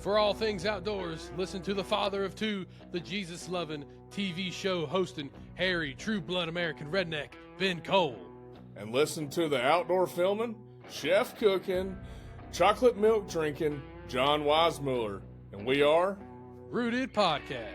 For all things outdoors, listen to the father of two, the Jesus-loving TV show hosting hairy, true-blood American redneck, Ben Cole. And listen to the outdoor filming, chef cooking, chocolate milk drinking, John Weissmuller. And we are Rooted Podcast.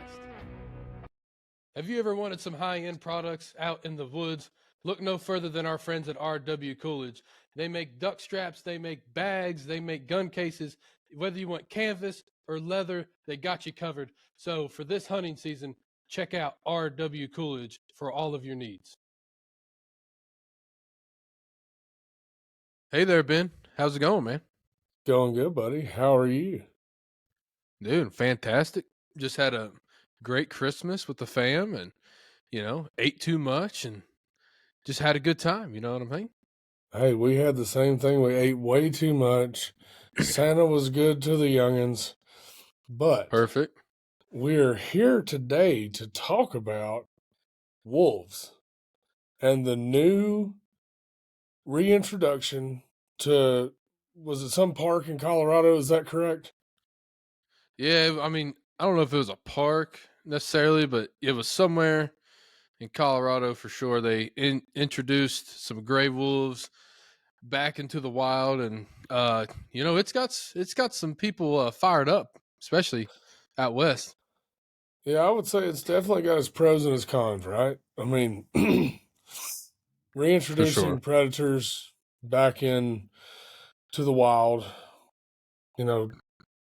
Have you ever wanted some high-end products out in the woods? Look no further than our friends at R.W. Coolidge. They make duck straps, they make bags, they make gun cases. Whether you want canvas or leather, they got you covered. So for this hunting season, check out R.W. Coolidge for all of your needs. Hey there, Ben. How's it going, man? going good, buddy. How are you? Dude, fantastic. Just had a great Christmas with the fam and, ate too much and just had a good time. You know what I mean? Hey, we had the same thing. We ate way too much. Santa was good to the youngins. But Perfect. we're here today to talk about wolves and the new reintroduction to, was it some park in Colorado? Is that correct? Yeah, I mean, I don't know if it was a park necessarily, but it was somewhere in Colorado for sure. They introduced some gray wolves back into the wild, and it's got some people fired up, especially out west. Yeah, I would say it's definitely got its pros and its cons, right? I mean, reintroducing sure. predators back in to the wild,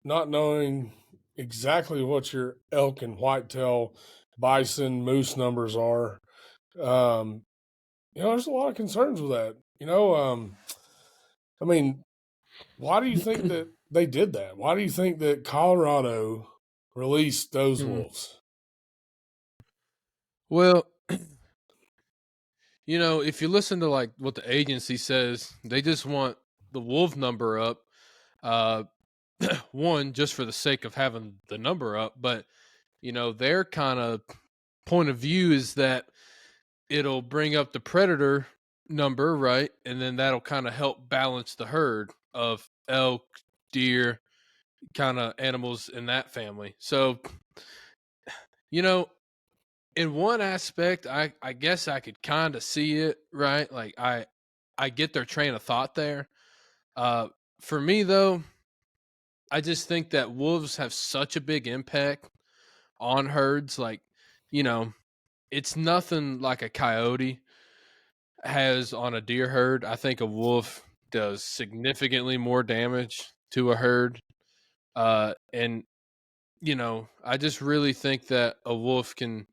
not knowing exactly what your elk and whitetail, bison, moose numbers are. There's a lot of concerns with that. I mean, why do you think that they did that? Why do you think that Colorado released those wolves? Well, if you listen to like what the agency says, they just want the wolf number up. One, just for the sake of having the number up, but their kind of point of view is that it'll bring up the predator number, right? And then that'll kind of help balance the herd of elk, deer, kind of animals in that family. So, in one aspect, I guess I could kind of see it, right? Like I get their train of thought there. For me though, I just think that wolves have such a big impact on herds. Like, it's nothing like a coyote has on a deer herd. I think a wolf does significantly more damage to a herd. And I just really think that a wolf can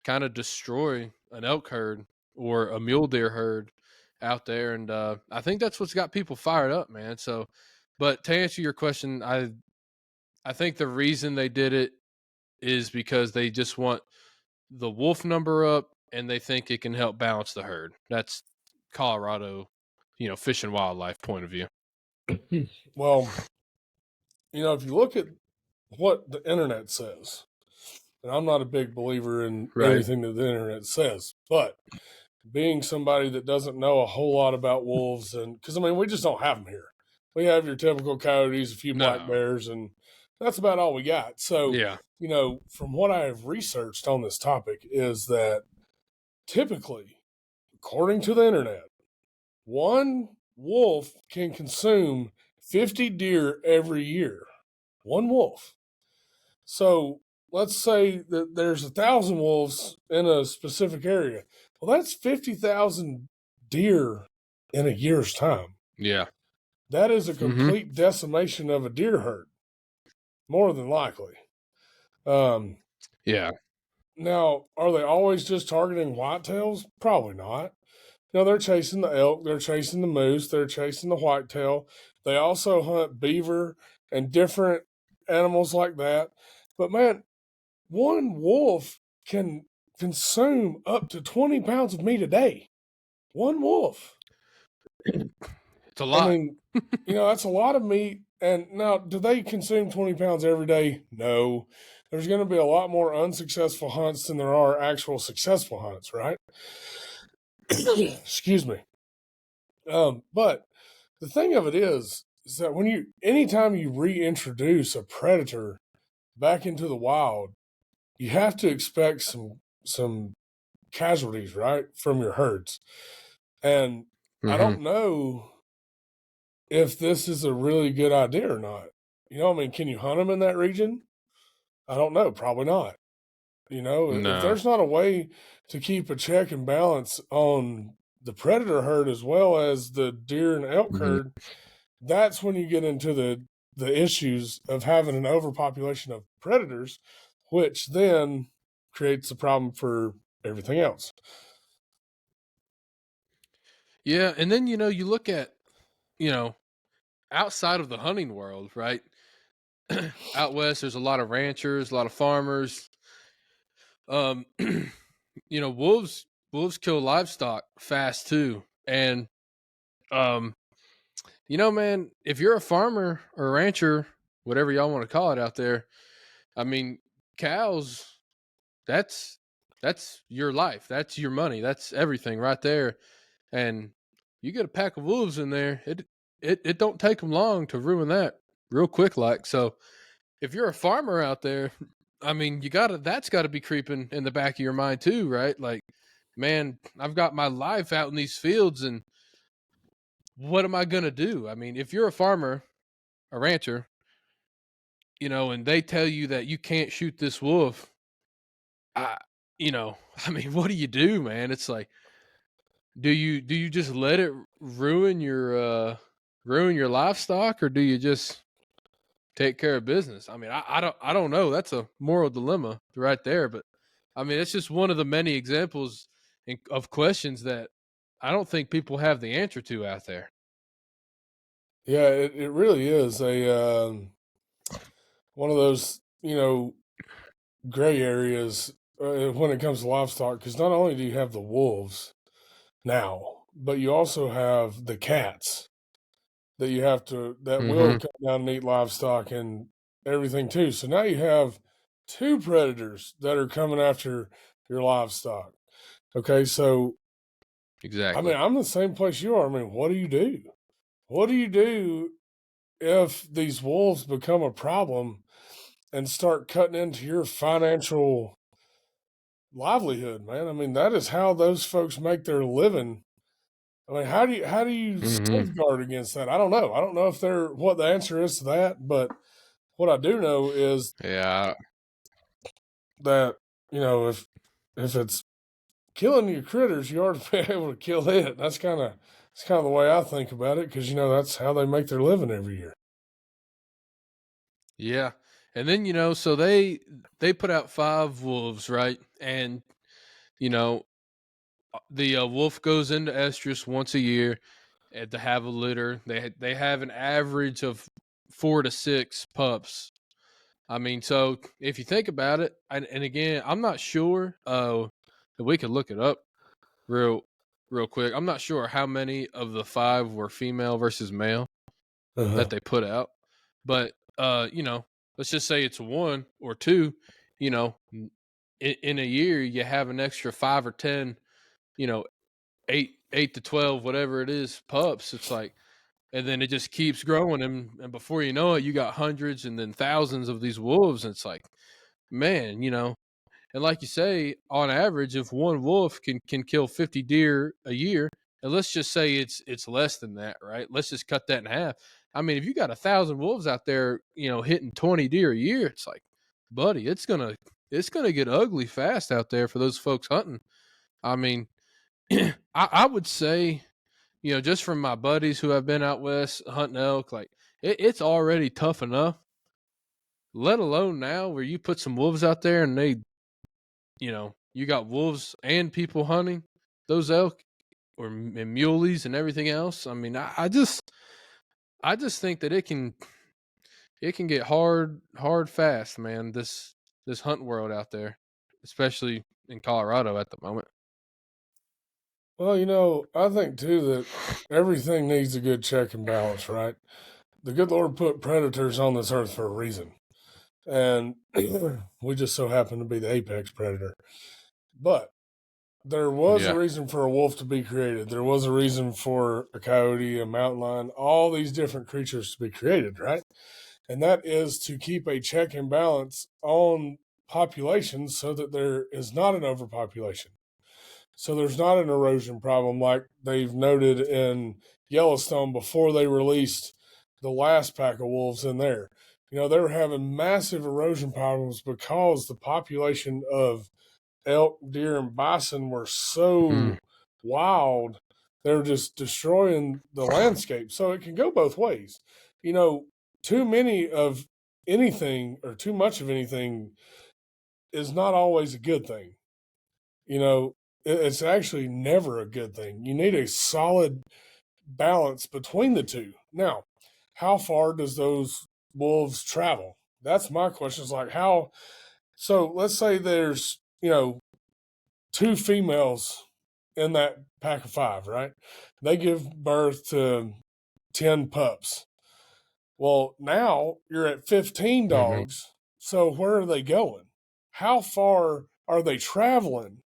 kind of destroy an elk herd or a mule deer herd out there. And I think that's what's got people fired up, man. So, but to answer your question, I think the reason they did it is because they just want the wolf number up and they think it can help balance the herd. That's Colorado, fish and wildlife point of view. Well, if you look at what the internet says, and I'm not a big believer in anything that the internet says, but being somebody that doesn't know a whole lot about wolves, and because we just don't have them here. We have your typical coyotes, a few black bears, and that's about all we got. So, yeah. From what I have researched on this topic is that typically, according to the internet, one wolf can consume 50 deer every year. One wolf. So let's say that there's 1,000 wolves in a specific area. Well, that's 50,000 deer in a year's time. Yeah. That is a complete decimation of a deer herd, more than likely. Yeah. Now, are they always just targeting whitetails? Probably not. They're chasing the elk, they're chasing the moose, they're chasing the whitetail. They also hunt beaver and different animals like that. But man, one wolf can consume up to 20 pounds of meat a day. One wolf. It's a lot. That's a lot of meat. And now, do they consume 20 pounds every day? No. There's going to be a lot more unsuccessful hunts than there are actual successful hunts, right? Excuse me. But the thing of it is is that anytime you reintroduce a predator back into the wild, you have to expect some casualties, right, from your herds. And I Hmm. don't know if this is a really good idea or not. I mean, can you hunt them in that region? I don't know. Probably not. If No. there's not a way to keep a check and balance on the predator herd as well as the deer and elk Mhm. herd, that's when you get into the issues of having an overpopulation of predators, which then creates a problem for everything else. Yeah, and then you look at you know outside of the hunting world, right? Out west, there's a lot of ranchers, a lot of farmers. Um, wolves kill livestock fast too, and um, man, if you're a farmer or a rancher, whatever y'all want to call it out there, I mean, cows. That's that's your life. That's your money. That's everything right there. And you get a pack of wolves in there, it don't take them long to ruin that real quick. Like so, if you're a farmer out there, I mean, that's got to be creeping in the back of your mind too, right? Like, man, I've got my life out in these fields, and what am I gonna do? I mean, if you're a farmer, a rancher, and they tell you that you can't shoot this wolf, I, I mean, what do you do, man? It's like, do you just let it ruin your livestock, or do you just take care of business? I mean, I don't know. That's a moral dilemma right there. But I mean, it's just one of the many examples of questions that I don't think people have the answer to out there. Yeah, it really is a one of those gray areas when it comes to livestock, because not only do you have the wolves now, but you also have the cats that will Mm-hmm. come down and eat livestock and everything too. So now you have two predators that are coming after your livestock. Okay, so I Exactly. mean, I'm the same place you are. I mean, what do you do? What do you do if these wolves become a problem and start cutting into your financial livelihood, man? I mean, that is how those folks make their living. I mean, how do you Mm-hmm. safeguard against that? I don't know. I don't know if they're what the answer is to that, but what I do know is Yeah. that if it's killing your critters, you ought to be able to kill it. That's kind of the way I think about it, because that's how they make their living every year. Yeah. And then so they put out five wolves, right? And you know the wolf goes into estrus once a year to have a litter. They have an average of 4 to 6 pups. I mean, so if you think about it, and again, I'm not sure. We could look it up real real quick. I'm not sure how many of the five were female versus male Uh-huh. that they put out, but let's just say it's one or two. You know, in a year, you have an extra 5 or 10. You know, 8 to 12, whatever it is, pups. It's like, and then it just keeps growing, and before you know it, you got hundreds and then thousands of these wolves. And it's like, man, and like you say, on average, if one wolf can kill 50 deer a year, and let's just say it's less than that, right? Let's just cut that in half. I mean, if you got 1,000 wolves out there, hitting 20 deer a year, it's like, buddy, it's gonna get ugly fast out there for those folks hunting. I mean, I would say, just from my buddies who have been out west hunting elk, like it's already tough enough. Let alone now where you put some wolves out there and you got wolves and people hunting those elk and muleys and everything else. I mean, I just think that it can get hard fast, man. This hunting world out there, especially in Colorado at the moment. Well, I think too that everything needs a good check and balance, right? The good Lord put predators on this earth for a reason, and we just so happen to be the apex predator. But there was a Yeah. reason for a wolf to be created. There was a reason for a coyote, a mountain lion, all these different creatures to be created, right? And that is to keep a check and balance on populations so that there is not an overpopulation. So there's not an erosion problem like they've noted in Yellowstone before they released the last pack of wolves in there. You know, they were having massive erosion problems because the population of elk, deer, and bison were Mm. so wild. They're just destroying the landscape. So it can go both ways. You know, too many of anything or too much of anything is not always a good thing. You know, it's actually never a good thing. You need a solid balance between the two. Now, how far does those wolves travel? That's my question. Is like how. So let's say there's two females in that pack of five, right? They give birth to 10 pups. Well, now you're at 15 Hmm. dogs. So where are they going? How far are they traveling?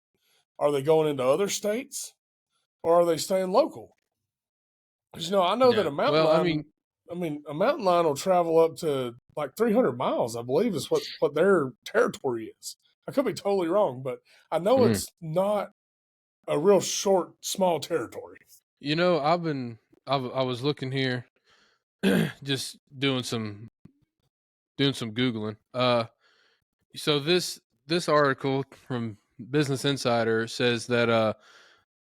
Are they going into other states or are they staying local? Because, I know that Yeah. a mountain Well, I lion, mean, a mountain lion will travel up to like 300 miles, I believe is what their territory is. I could be totally wrong, but I know mm. it's not a real short, small territory. I was looking here, just doing some googling. So this article from Business Insider says that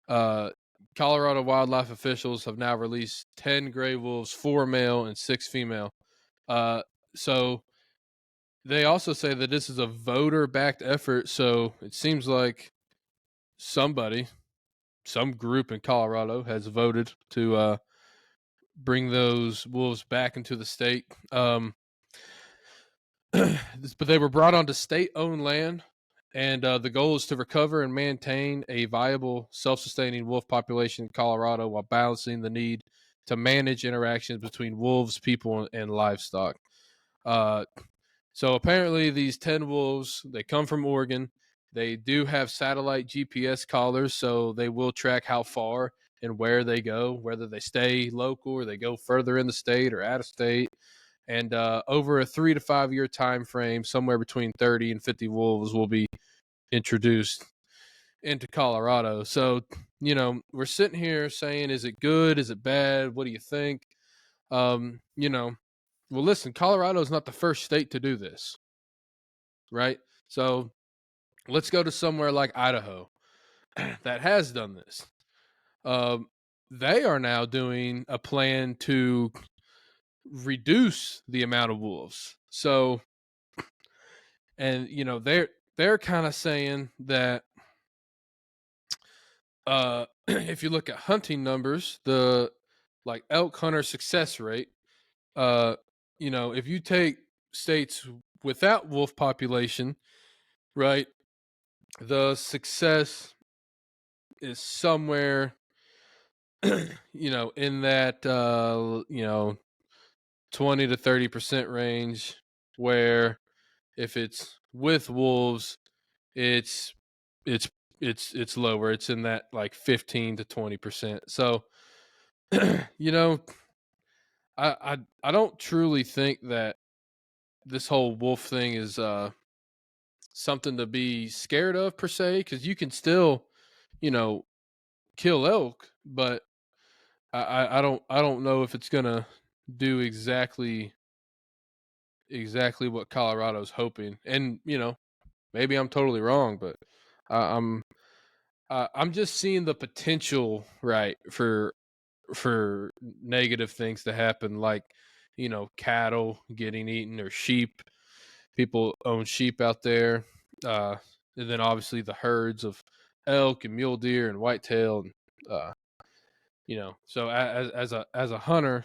uh, Colorado wildlife officials have now released 10 gray wolves, 4 male and 6 female. Uh, so they also say that this is a voter-backed effort. So it seems like somebody, some group in Colorado, has voted to bring those wolves back into the state. But they were brought onto state-owned land, and the goal is to recover and maintain a viable, self-sustaining wolf population in Colorado while balancing the need to manage interactions between wolves, people, and livestock. Uh, so apparently, these 10 wolves they come from Oregon. They do have satellite GPS collars, so they will track how far and where they go, whether they stay local or they go further in the state or out of state. And over a 3 to 5 year time frame, somewhere between 30 and 50 wolves will be introduced into Colorado. So, we're sitting here saying, is it good? Is it bad? What do you think? Um, you know, well, listen, Colorado is not the first state to do this, right? So let's go to somewhere like Idaho that has done this. Um, they are now doing a plan to reduce the amount of wolves. So, and they're kind of saying that if you look at hunting numbers, the like elk hunter success rate, uh, if you take states without wolf population, right, the success is somewhere, in that 20 to 30% range. Where if it's with wolves, it's it's it's lower. It's in that like 15 to 20%. So, you know, I don't truly think that this whole wolf thing is something to be scared of per se, because you can still, you know, kill elk, but I don't know if it's gonna do exactly what Colorado's hoping. And maybe I'm totally wrong, but I, I'm I'm just seeing the potential, right, for negative things to happen, like cattle getting eaten or sheep. People own sheep out there, uh, and then obviously the herds of elk and mule deer and whitetail, and uh, So as a hunter,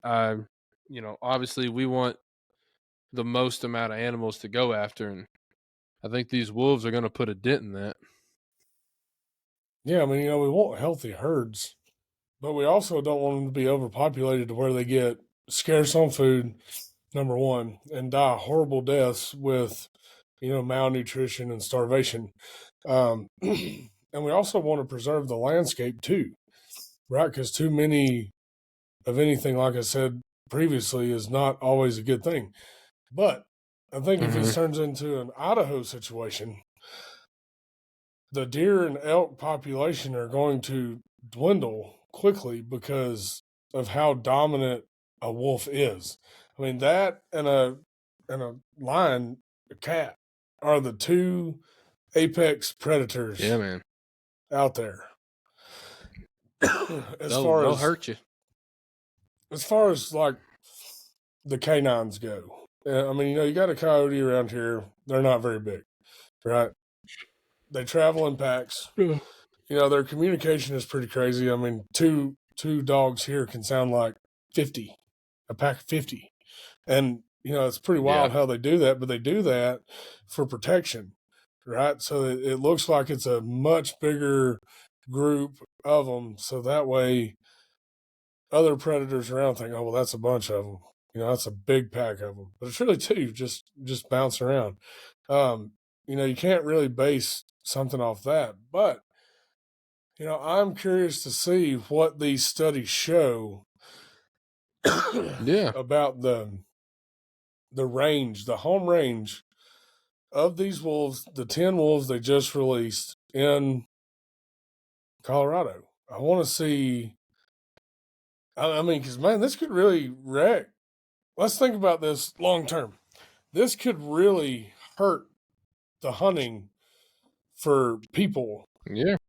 I obviously we want the most amount of animals to go after, and I think these wolves are going to put a dent in that. Yeah, I mean, we want healthy herds, but we also don't want them to be overpopulated to where they get scarce on food, number one, and die horrible deaths with, malnutrition and starvation. Um, and we also want to preserve the landscape too, right? Because too many of anything, like I said previously, is not always a good thing. But I think if this turns into an Idaho situation, the deer and elk population are going to dwindle quickly because of how dominant a wolf is. I mean, that and a lion, a cat, are the two apex predators Yeah, man. out there. They'll hurt you. As far as like the canines go, I mean, you got a coyote around here. They're not very big, right? They travel in packs. Yeah. Their communication is pretty crazy. I mean, two dogs here can sound like 50, a pack of 50. And, it's pretty wild how they do that, but they do that for protection, right? So it looks like it's a much bigger group of them. So that way other predators around think, oh, well, that's a bunch of them. That's a big pack of them. But it's really two, just bounce around. You can't really base something off that. But I'm curious to see what these studies show about the range, the home range of these wolves, the 10 wolves they just released in Colorado. I want to see, I mean, because, man, this could really wreck. Let's think about this long term. This could really hurt the hunting for people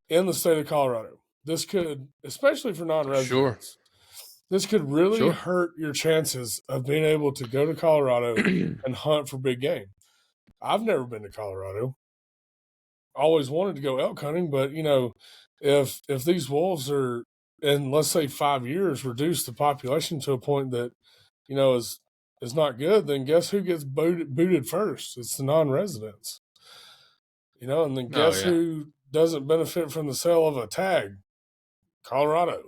in the state of Colorado. This could, especially for non-residents, this could really hurt your chances of being able to go to Colorado and hunt for big game. I've never been to Colorado. Always wanted to go elk hunting, but if these wolves are in, let's say, 5 years, reduce the population to a point that is not good, then guess who gets booted first? It's the non-residents. And then guess who doesn't benefit from the sale of a tag? Colorado.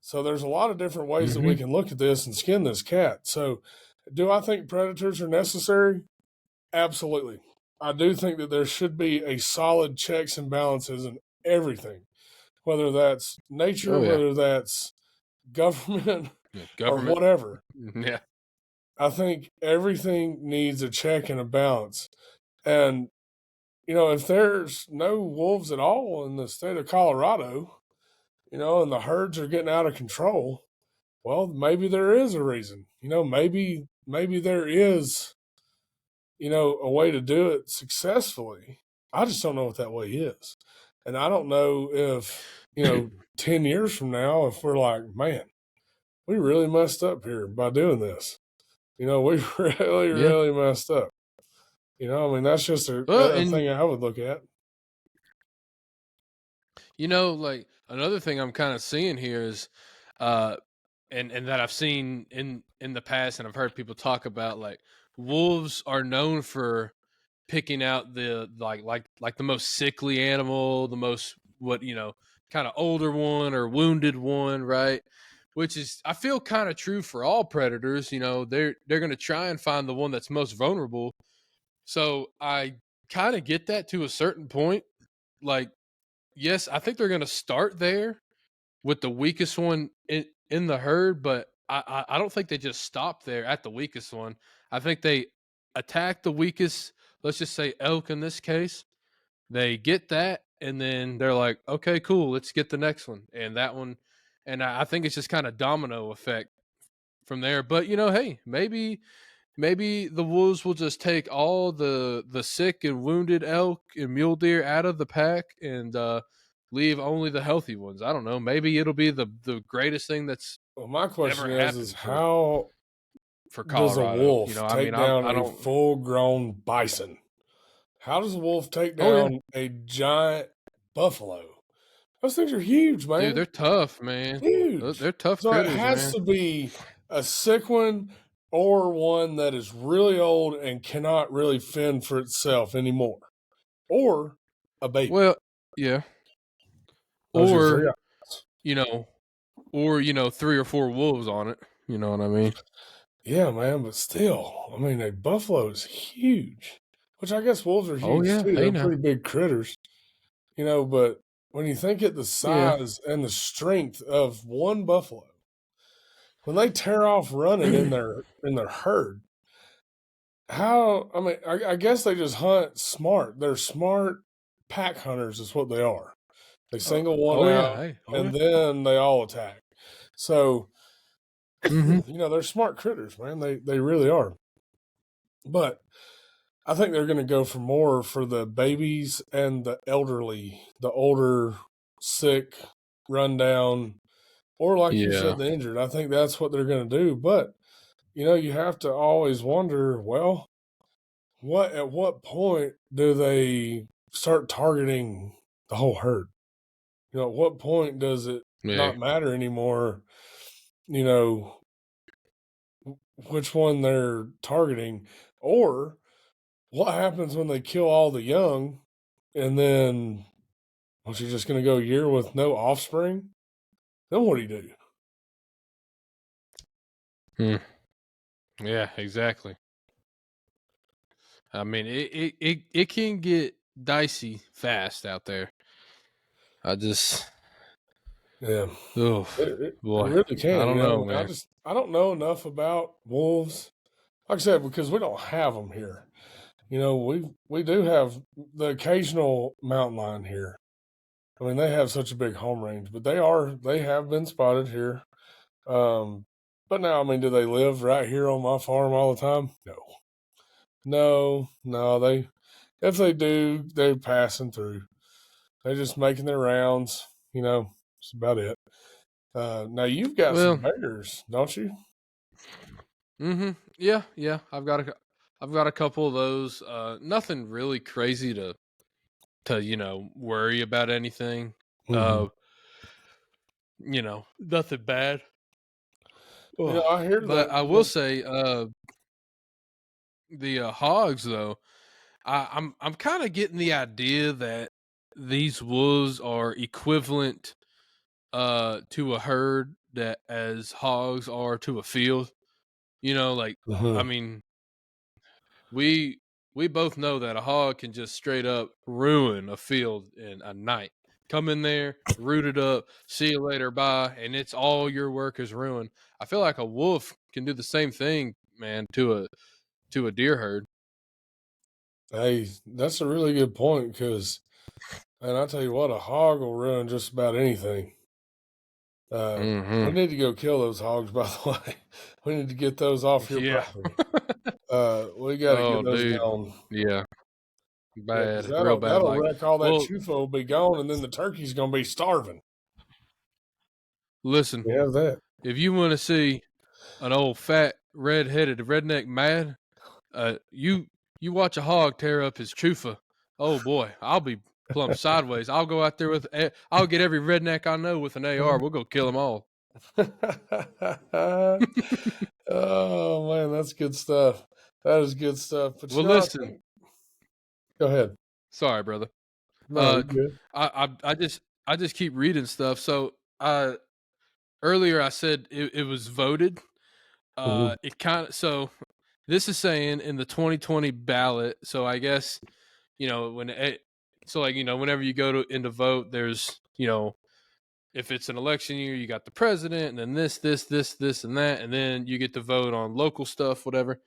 So there's a lot of different ways that we can look at this and skin this cat. So do I think predators are necessary? Absolutely. I do think that there should be a solid checks and balances in everything, whether that's nature, whether that's government, or whatever. Yeah. I think everything needs a check and a balance. And, if there's no wolves at all in the state of Colorado, and the herds are getting out of control, well, maybe there is a reason. Maybe there is, a way to do it successfully. I just don't know what that way is. And I don't know if, 10 years from now, if we're like, man, we really messed up here by doing this. We really, really messed up. I mean, that's just a thing I would look at. Like another thing I'm kind of seeing here is, and that I've seen in the past, and I've heard people talk about, like, wolves are known for picking out the like the most sickly animal, the most kind of older one or wounded one, right? Which is, I feel, kind of true for all predators. They're going to try and find the one that's most vulnerable. So I kind of get that to a certain point. Like, yes, I think they're going to start there with the weakest one in the herd, but I don't think they just stop there at the weakest one. I think they attack the weakest, let's just say elk in this case. They get that, and then they're like, okay, cool, let's get the next one and that one. And I think it's just kind of domino effect from there. But hey, maybe the wolves will just take all the sick and wounded elk and mule deer out of the pack and leave only the healthy ones. I don't know. Maybe it'll be the greatest thing that's my question is for, how for Colorado. Does a wolf take down a full-grown bison? How does a wolf take down a giant buffalo? Those things are huge, man. Dude, they're tough, man. Huge. They're tough so critters, it has to be a sick one or one that is really old and cannot really fend for itself anymore. Or a baby. Well, yeah. Those or, or 3 or 4 wolves on it. You know what I mean? Yeah, man, but still, I mean, a buffalo is huge. Which I guess wolves are huge too. They're pretty big critters. But when you think of the Yeah. size and the strength of one buffalo, when they tear off running in their herd, how I mean, I guess they just hunt smart. They're smart pack hunters, is what they are. They single one Oh yeah. out Hey. Oh yeah. and then they all attack. So, Mm-hmm. they're smart critters, man. They really are. But I think they're going to go for more for the babies and the elderly, the older, sick, rundown, or like you Yeah. said, the injured. I think that's what they're going to do. But you have to always wonder, well, at what point do they start targeting the whole herd? At what point does it Yeah. not matter anymore? You know, which one they're targeting, or what happens when they kill all the young, and then aren't you just going to go a year with no offspring? Then what do you do? Hmm. Yeah. Exactly. I mean, it can get dicey fast out there. I just, Yeah, oh it boy, really I can. don't know, man. I don't know enough about wolves. Like I said, because we don't have them here. We do have the occasional mountain lion here. I mean, they have such a big home range, but they have been spotted here. Um, but now, I mean, do they live right here on my farm all the time? No, no. If they do, they're passing through. They're just making their rounds. That's about it. Now you've got some Well, bears, don't you? mm-hmm. Yeah, yeah. I've got a couple of those. Nothing really crazy to worry about anything. Mm-hmm. Uh, nothing bad. Oh, I hear but that. I will say, the hogs though. I'm kind of getting the idea that these wolves are equivalent to a herd that as hogs are to a field. Like I Mhm. mean, we we both know that a hog can just straight up ruin a field in a night. Come in there, root it up, see you later, bye, and it's all your work is ruined. I feel like a wolf can do the same thing, man, to a deer herd. Hey, that's a really good point because, and I tell you what, a hog will ruin just about anything. We Hmm. need to go kill those hogs, by the way. We need to get those off your Yeah. property. We got to get Oh, those dude. gone. Yeah. Yeah, because Bad, real bad. that'll Like, wreck all that well, chufo will be gone, and then the turkey's gonna be starving. listen, We have that. if you want to see an old fat red-headed redneck mad, you watch a hog tear up his chufa. Oh boy, I'll be plumb sideways. I'll go out there I'll get every redneck I know with an AR. We'll go kill them all. Oh man, that's good stuff. That is good stuff. But Well, I listen, think. Go ahead. sorry, brother. No, Uh, you good. I just keep reading stuff. So, earlier I said it was voted. Mhm. It kind of so this is saying in the 2020 ballot. So I guess when it, so like whenever you go to into vote, there's if it's an election year, you got the president, and then this, and that, and then you get to vote on local stuff, whatever.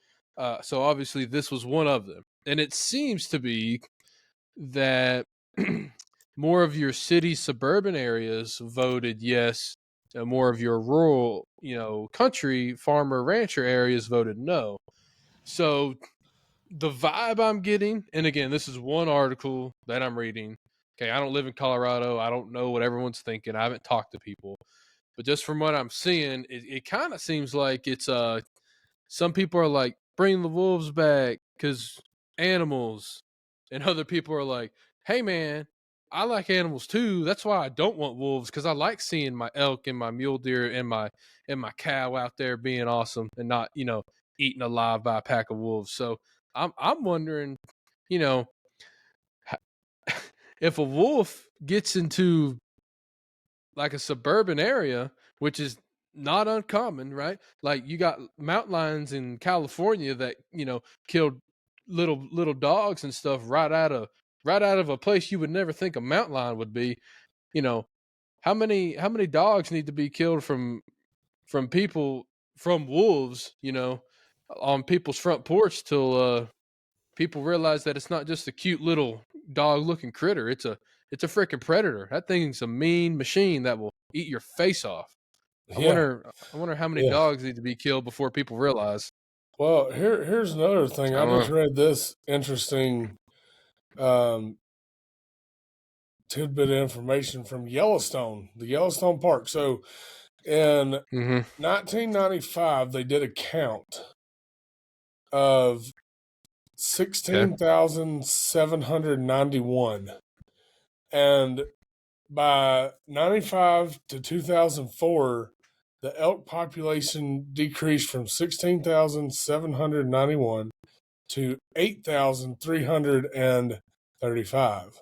So obviously, this was one of them, and it seems to be that more of your city suburban areas voted yes, and more of your rural, country farmer rancher areas voted no. So the vibe I'm getting, and again, this is one article that I'm reading. Okay, I don't live in Colorado. I don't know what everyone's thinking. I haven't talked to people, but just from what I'm seeing, it kind of seems like it's some people are like bring the wolves back because animals, and other people are like, hey man, I like animals too. That's why I don't want wolves because I like seeing my elk and my mule deer and my cow out there being awesome and not eaten alive by a pack of wolves. So I'm wondering, you know, if a wolf gets into like a suburban area, which is not uncommon, right? Like you got mountain lions in California that killed little dogs and stuff right out of right out of a place you would never think a mountain lion would be. You know, how many dogs need to be killed from people, from wolves, on people's front porch till people realize that it's not just a cute little dog looking critter. It's a freaking predator. That thing's a mean machine that will eat your face off. I Yeah, wonder how many yeah. dogs need to be killed before people realize. Well, here's another thing. I I don't just know. read this interesting um, tidbit of information from Yellowstone, the Yellowstone Park. So in Mm-hmm. 1995, they did a count of Okay. 16,791. And by 95 to 2004, the elk population decreased from 16,791 to 8,335.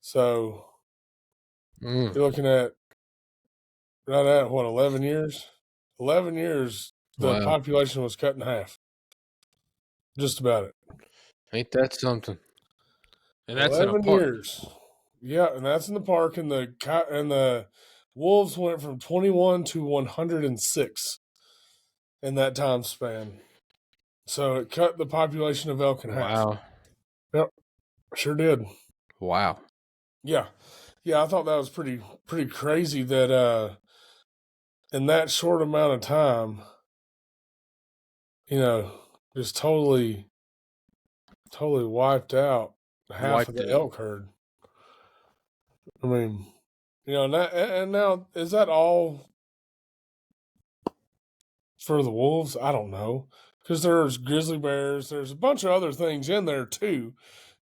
So Mm. you're looking at right at what, 11 years? 11 years, the Wow. population was cut in half. Just about it. Ain't that something? And that's in a 11 park. years. Yeah, and that's in the park, and the wolves went from 21 to 106 in that time span. So it cut the population of elk in half. Wow. Yep, sure did. Wow. Yeah. Yeah, I thought that was pretty crazy that in that short amount of time, you know, just totally wiped out half of Wiped the it. elk herd. I mean, and now is that all for the wolves? I don't know, because there's grizzly bears, there's a bunch of other things in there too,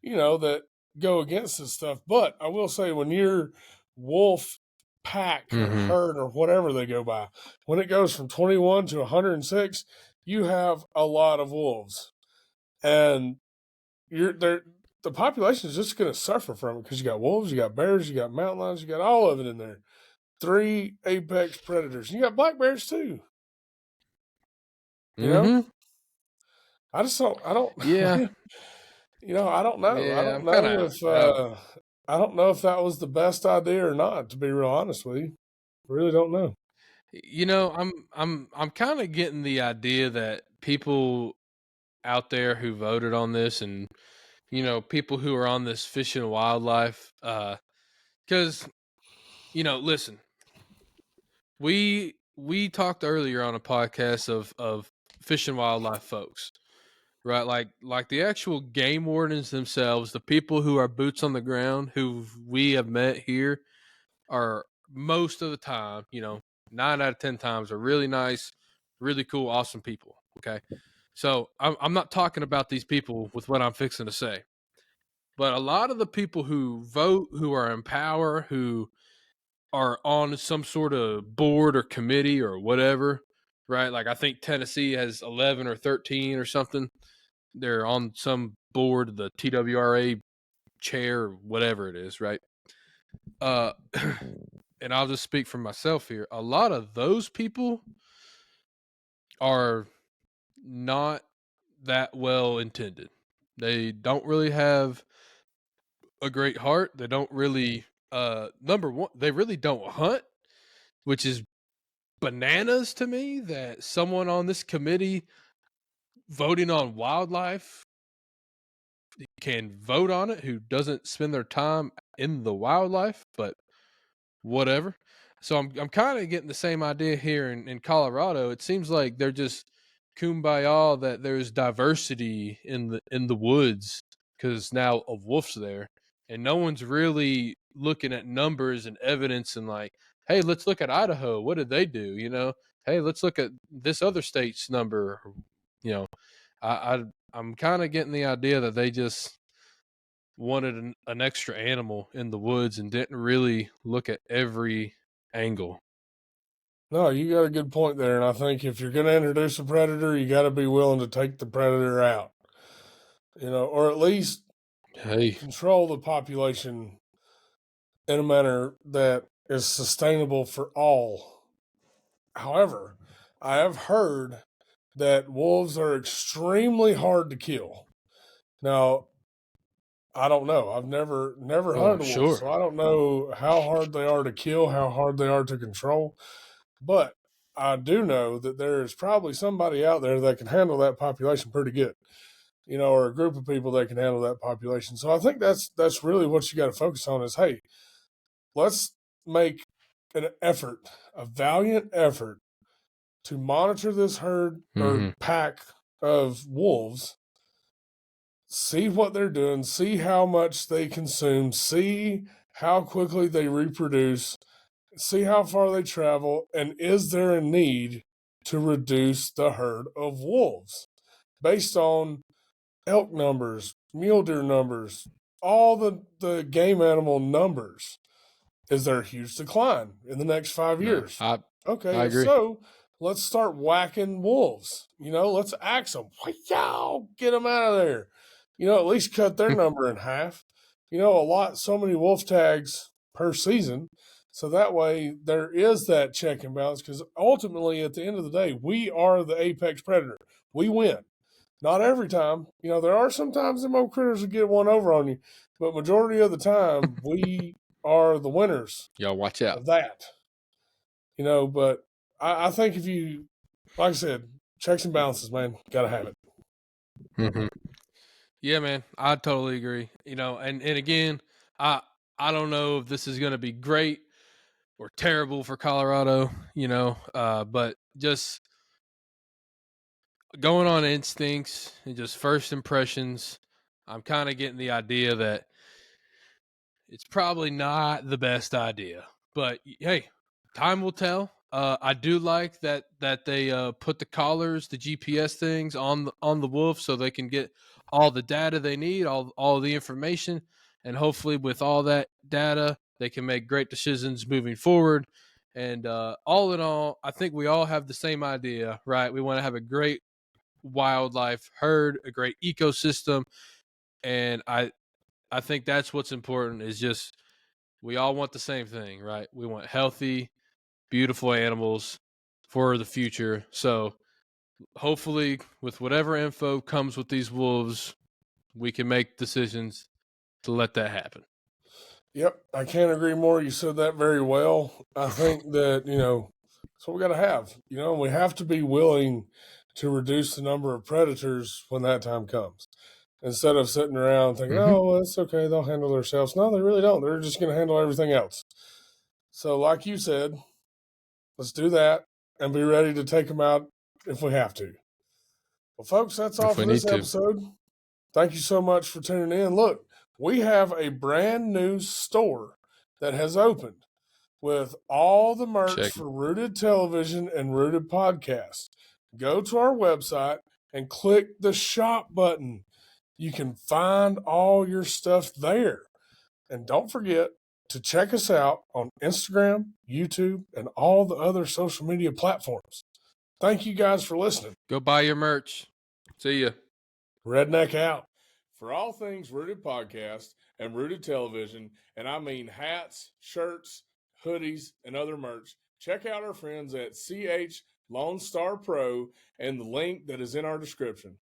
that go against this stuff. But I will say, when your wolf pack or Mm-hmm. herd or whatever they go by, when it goes from 21 to 106, you have a lot of wolves, and you're there. The population is just going to suffer from it because you got wolves, you got bears, you got mountain lions, you got all of it in there. Three apex predators. You got black bears too. You know, Mm-hmm. I just don't. I don't. Yeah. I don't know. I Yeah. don't I'm kind know of if. out. I don't know if that was the best idea or not. To be real honest with you, I really don't know. I'm kind of getting the idea that people out there who voted on this, and people who are on this Fish and Wildlife, because listen, we talked earlier on a podcast of Fish and Wildlife folks, right? Like the actual game wardens themselves, the people who are boots on the ground, who we have met here, are most of the time, 9 out of 10 times, are really nice, really cool, awesome people. Okay, so I'm not talking about these people with what I'm fixing to say, but a lot of the people who vote, who are in power, who are on some sort of board or committee or whatever, right? Like I think Tennessee has 11 or 13 or something. They're on some board, the TWRA chair or whatever it is, right? Uh, and I'll just speak for myself here. A lot of those people are not that well intended. They don't really have a great heart. They don't really number one, they really don't hunt, which is bananas to me that someone on this committee voting on wildlife can vote on it who doesn't spend their time in the wildlife, but whatever. So I'm kind of getting the same idea here in Colorado. It seems like they're just kumbaya that there's diversity in the woods because now of wolves there, and no one's really looking at numbers and evidence and like, hey, let's look at Idaho. What did they do? Hey, let's look at this other state's number. You know, I'm kind of getting the idea that they just wanted an extra animal in the woods and didn't really look at every angle. No, you got a good point there, and I think if you're going to introduce a predator, you got to be willing to take the predator out. Or at least Hey, control the population in a manner that is sustainable for all. However, I have heard that wolves are extremely hard to kill. Now, I don't know. I've never Oh, I'm hunted a wolf, sure. so I don't know how hard they are to kill, how hard they are to control. But I do know that there is probably somebody out there that can handle that population pretty good, or a group of people that can handle that population. So I think that's really what you got to focus on is, hey, let's make an effort, a valiant effort to monitor this herd or Hmm. pack of wolves, see what they're doing, see how much they consume, see how quickly they reproduce, see how far they travel, and is there a need to reduce the herd of wolves based on elk numbers, mule deer numbers, all the game animal numbers? Is there a huge decline in the next 5 No, years? I Okay, if agree. so, let's start whacking wolves. Let's axe them. Y'all get them out of there. At least cut their number in half. So many wolf tags per season. So that way there is that check and balance because ultimately at the end of the day, we are the apex predator. We win. Not every time. There are some times them old critters will get one over on you, but majority of the time we are the winners Y'all watch out. of that. But I think if you, like I said, checks and balances, man, gotta have it. Hmm. Yeah, man, I totally agree. And again, I I don't know if this is going to be great or terrible for Colorado. But just going on instincts and just first impressions, I'm kind of getting the idea that it's probably not the best idea. But hey, time will tell. I do like that they put the collars, the GPS things on the wolf, so they can get all the data they need, all the information, and hopefully with all that data, they can make great decisions moving forward. And all in all, I think we all have the same idea, right? We want to have a great wildlife herd, a great ecosystem, and I think that's what's important. Is just we all want the same thing, right? We want healthy, beautiful animals for the future. So hopefully, with whatever info comes with these wolves, we can make decisions to let that happen. Yep, I can't agree more. You said that very well. I think that, that's what we got to have. We have to be willing to reduce the number of predators when that time comes. Instead of sitting around thinking, Mm-hmm. oh, well, it's okay, they'll handle themselves. No, they really don't. They're just going to handle everything else. So, like you said, let's do that and be ready to take them out if we have to. Well, folks, that's all If we for this need to. episode. Thank you so much for tuning in. Look, we have a brand new store that has opened with all the merch Check. for Rooted Television and Rooted Podcast. Go to our website and click the shop button. You can find all your stuff there. And don't forget to check us out on Instagram, YouTube, and all the other social media platforms. Thank you guys for listening. Go buy your merch. See ya. Redneck out. For all things Rooted Podcast and Rooted Television, and I mean hats, shirts, hoodies, and other merch, check out our friends at CH Lone Star Pro and the link that is in our description.